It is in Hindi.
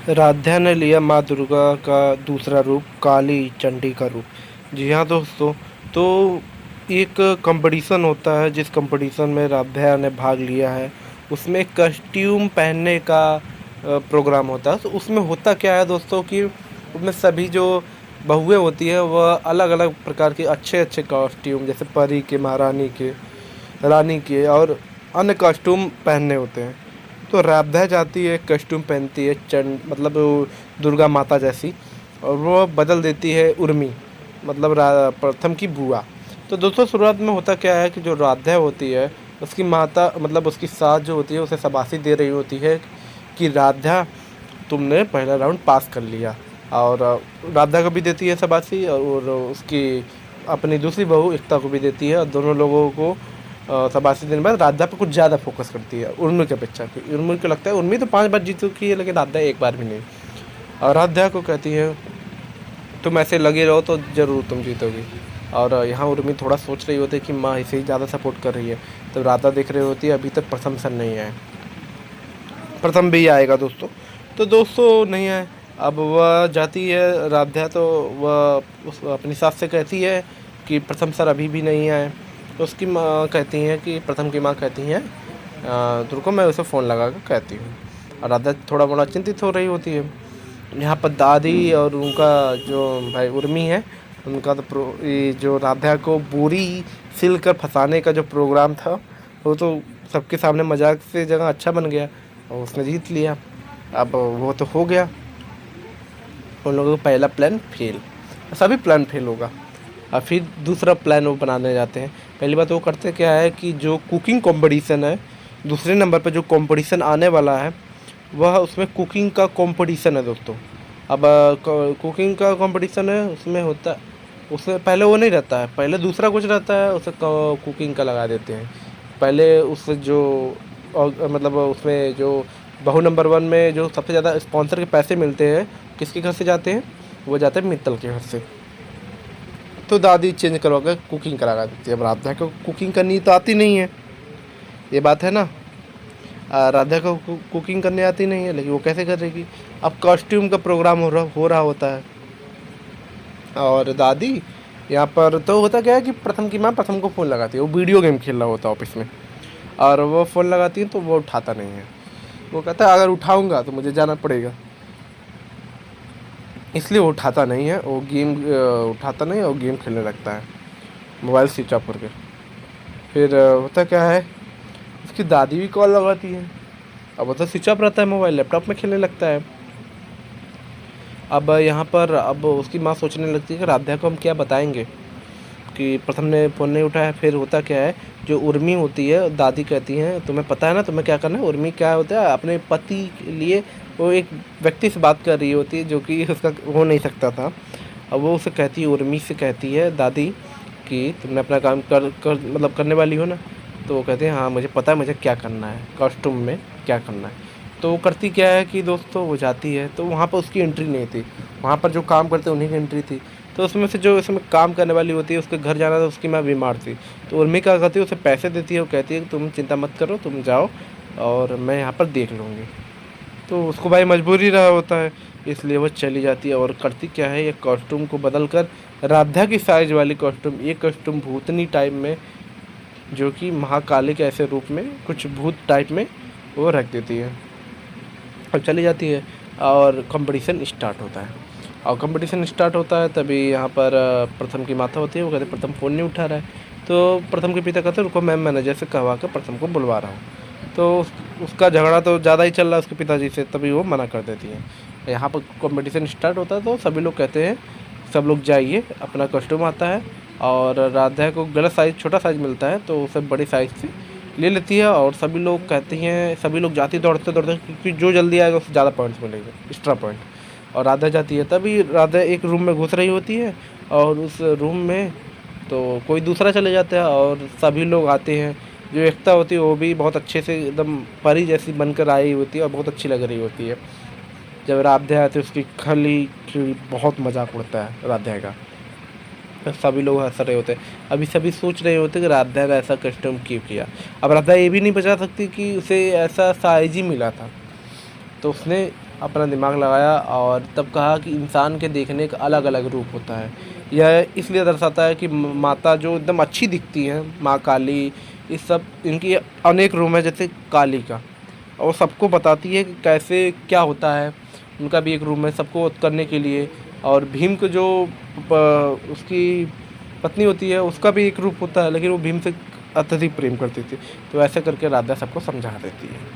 राधा ने लिया माँ दुर्गा का दूसरा रूप, काली चंडी का रूप। जी हाँ दोस्तों, तो एक कंपटीशन होता है जिस कंपटीशन में राधा ने भाग लिया है। उसमें कस्ट्यूम पहनने का प्रोग्राम होता है। तो उसमें होता क्या है दोस्तों कि उसमें सभी जो बहुएं होती है वह अलग अलग प्रकार के अच्छे अच्छे कॉस्ट्यूम, जैसे परी के, महारानी के, रानी के और अन्य कॉस्ट्यूम पहनने होते हैं। तो राधा जाती है, कॉस्ट्यूम पहनती है चंड मतलब वो दुर्गा माता जैसी, और वो बदल देती है उर्मी, मतलब प्रथम की बुआ। तो दोस्तों शुरुआत में होता क्या है कि जो राधा होती है उसकी माता मतलब उसकी सास जो होती है उसे शाबाशी दे रही होती है कि राधा तुमने पहला राउंड पास कर लिया। और राधा को भी देती है शाबाशी, और उसकी अपनी दूसरी बहू एकता को भी देती है, और दोनों लोगों को शाबाशी देने के बाद राधा पे कुछ ज़्यादा फोकस करती है उर्मी की अपेक्षा। की उर्मी को लगता है उर्मी तो 5 बार जीत चुकी है लेकिन राधा एक बार भी नहीं। और राधा को कहती है तुम ऐसे लगे रहो तो ज़रूर तुम जीतोगी। और यहाँ उर्मी थोड़ा सोच रही होती है कि माँ इसे ही ज़्यादा सपोर्ट कर रही है। तो राधा देख रही होती है अभी तक प्रथम सर नहीं आए, प्रथम भी आएगा दोस्तों। तो दोस्तों नहीं आए। अब वह जाती है राधा, तो वह उस अपनी सास से कहती है कि प्रथम सर अभी भी नहीं आए। तो उसकी माँ कहती हैं कि प्रथम की माँ कहती हैं रुको मैं उसे फ़ोन लगा कर कहती हूँ। और राधा थोड़ा मोड़ा चिंतित हो रही होती है। यहाँ पर दादी और उनका जो भाई उर्मी है उनका तो ये जो राधा को बोरी सिल कर फंसाने का जो प्रोग्राम था वो तो सबके सामने मजाक से जगह अच्छा बन गया और उसने जीत लिया। अब वो तो हो गया, उन लोगों का पहला प्लान फेल, सभी प्लान फेल होगा। और फिर दूसरा प्लान वो बनाने जाते हैं। पहली बात वो करते क्या है कि जो कुकिंग कंपटीशन है, दूसरे नंबर पर जो कंपटीशन आने वाला है वह उसमें कुकिंग का कंपटीशन है दोस्तों। अब कुकिंग का कंपटीशन है, उसमें होता उसमें पहले वो नहीं रहता है, पहले दूसरा कुछ रहता है, उसे कुकिंग का लगा देते हैं। पहले उस जो मतलब उसमें जो बहू नंबर 1 में जो सबसे ज़्यादा स्पॉन्सर के पैसे मिलते हैं किसके घर से जाते हैं, वो जाते हैं मित्तल के घर से। तो दादी चेंज करवा कर कुकिंग करा देती है। अब राधा को कुकिंग करनी तो आती नहीं है, ये बात है ना। राधा को कुकिंग करने आती नहीं है लेकिन वो कैसे करेगी। अब कॉस्ट्यूम का प्रोग्राम हो रहा होता है, और दादी यहाँ पर तो होता क्या है कि प्रथम की माँ प्रथम को फ़ोन लगाती है, वो वीडियो गेम खेल रहा होता है ऑफिस में, और वो फ़ोन लगाती है तो वो उठाता नहीं है। वो कहता है अगर उठाऊंगा तो मुझे जाना पड़ेगा, इसलिए वो उठाता नहीं है। वो गेम उठाता नहीं है, वो गेम खेलने लगता है मोबाइल स्विच ऑफ करके। फिर होता क्या है, उसकी दादी भी कॉल लगाती है। अब वो तो स्विच ऑफ रहता है मोबाइल, लैपटॉप में खेलने लगता है। अब यहाँ पर अब उसकी माँ सोचने लगती है कि राधा को हम क्या बताएंगे कि प्रथम ने फ़ोन नहीं उठाया। फिर होता क्या है, जो उर्मी होती है दादी कहती हैं तुम्हें पता है ना तुम्हें क्या करना है। उर्मी क्या होता है अपने पति के लिए वो एक व्यक्ति से बात कर रही होती है जो कि उसका हो नहीं सकता था। अब वो उसे कहती है, उर्मी से कहती है दादी कि तुमने अपना काम कर मतलब करने वाली हो ना। तो वो कहते हैं हाँ मुझे पता है मुझे क्या करना है, कॉस्ट्यूम में क्या करना है। तो वो करती क्या है कि दोस्तों वो जाती है, तो वहाँ पर उसकी एंट्री नहीं थी, वहाँ पर जो काम करते उन्हीं की एंट्री थी। तो उसमें से जो इसमें काम करने वाली होती है उसके घर जाना था, उसकी माँ बीमार थी। तो उर्मी क्या करती है, उसे पैसे देती है, वो कहती है कि तुम चिंता मत करो, तुम जाओ और मैं यहाँ पर देख लूँगी। तो उसको भाई मजबूरी रहा होता है, इसलिए वो चली जाती है। और करती क्या है, ये कॉस्ट्यूम को बदल कर राधा की साइज वाली कॉस्ट्यूम, ये कॉस्ट्यूम भूतनी टाइप में, जो कि महाकाली के ऐसे रूप में कुछ भूत टाइप में वो रख देती है और चली जाती है। और कंपटीशन स्टार्ट होता है। और कंपटीशन स्टार्ट होता है तभी यहाँ पर प्रथम की माता होती है, वो कहते प्रथम फ़ोन नहीं उठा रहा है। तो प्रथम के पिता कहते रुको मैं मैनेजर से कहवा कर प्रथम को बुलवा रहा हूँ। तो उसका झगड़ा तो ज़्यादा ही चल रहा है उसके पिताजी से, तभी वो मना कर देती है। यहाँ पर कंपटीशन स्टार्ट होता है तो सभी लोग कहते हैं सब लोग जाइए, अपना कॉस्ट्यूम आता है। और राधा को गलत साइज़ छोटा साइज़ मिलता है तो उसे बड़ी साइज़ से ले लेती है। और सभी लोग कहते हैं, सभी लोग जाती दौड़ते दौड़ते, क्योंकि जो जल्दी आएगा उससे ज़्यादा पॉइंट्स मिलेंगे, एक्स्ट्रा पॉइंट। और राधा जाती है, तभी राधा एक रूम में घुस रही होती है और उस रूम में तो कोई दूसरा चले जाता है और सभी लोग आते हैं। जो एकता होती है वो भी बहुत अच्छे से एकदम परी जैसी बनकर आई होती है और बहुत अच्छी लग रही होती है। जब राधा आती है उसकी खली खिली बहुत मजाक उड़ता है राधा का, सभी लोग हंस रहे होते हैं। अभी सभी सोच रहे होते कि राधा ने ऐसा कस्टम क्यों किया। अब राधा ये भी नहीं बचा सकती कि उसे ऐसा साइज ही मिला था, तो उसने अपना दिमाग लगाया और तब कहा कि इंसान के देखने का अलग अलग रूप होता है। यह इसलिए दर्शाता है कि माता जो एकदम अच्छी दिखती हैं, माँ काली, इस सब इनकी अनेक रूप है जैसे काली का, और सबको बताती है कि कैसे क्या होता है। उनका भी एक रूम है सबको वध करने के लिए। और भीम को जो उसकी पत्नी होती है उसका भी एक रूप होता है, लेकिन वो भीम से अत्यधिक प्रेम करती थी। तो ऐसे करके राधा सबको समझा देती है।